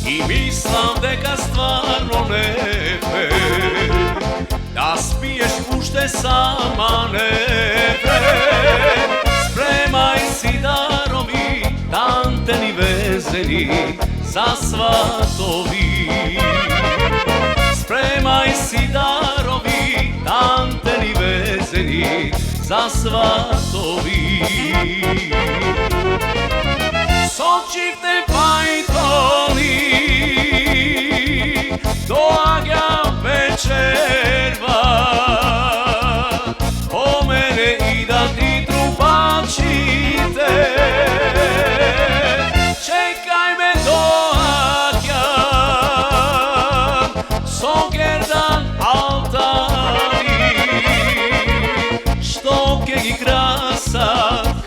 I mislim deka stvarno nepe da spiješ ušte sama nepe. Spremaj si darovi, tanteni vezeni za svatovi. Spremaj si darovi, tanteni vezeni za svatovi. Sočivte pajtoni doaga večerva, o mene i da ti trupačite. Čekaj me doaga, sogerdan altari, što kegi krasa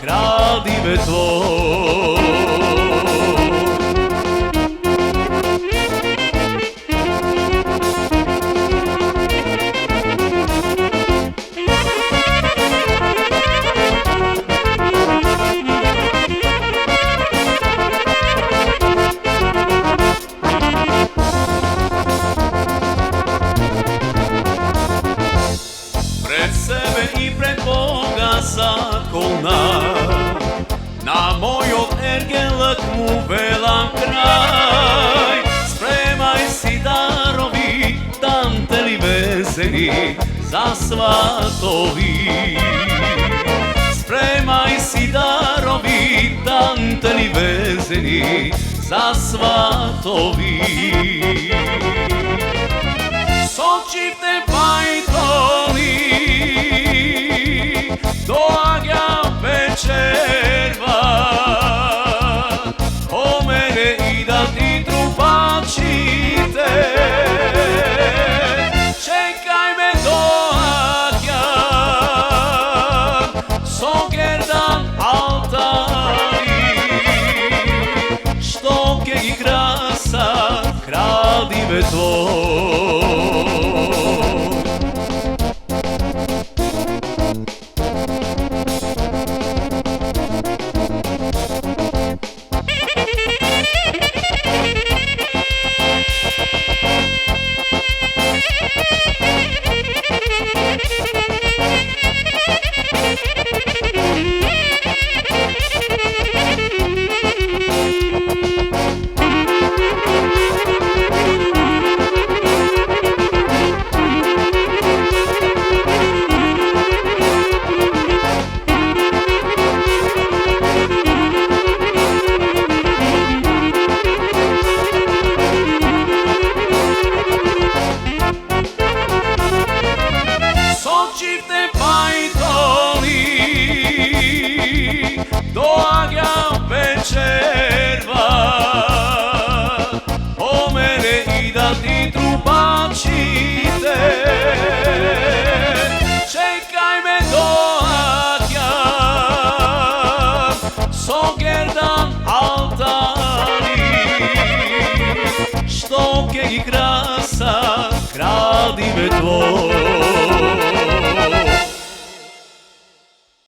kradive tvoj. Pred sebe i pred Boga zakona, na mojog ergelak mu velam kraj. Spremaj si darovi, tanteli vezeni za svatovi. Spremaj si darovi, tanteli vezeni za svatovi. Sočivte pajtoni doaga večerva, o mene i da ti trupačite. Čekaj me doaga, sogerdan altari, što kegi krasa kradive tvoj. Sočivte pajtoni doaga večerva, o mene i da ti trupačite. Čekaj me doaga, sogerdan altari, što kegi krasa kradive tvoj.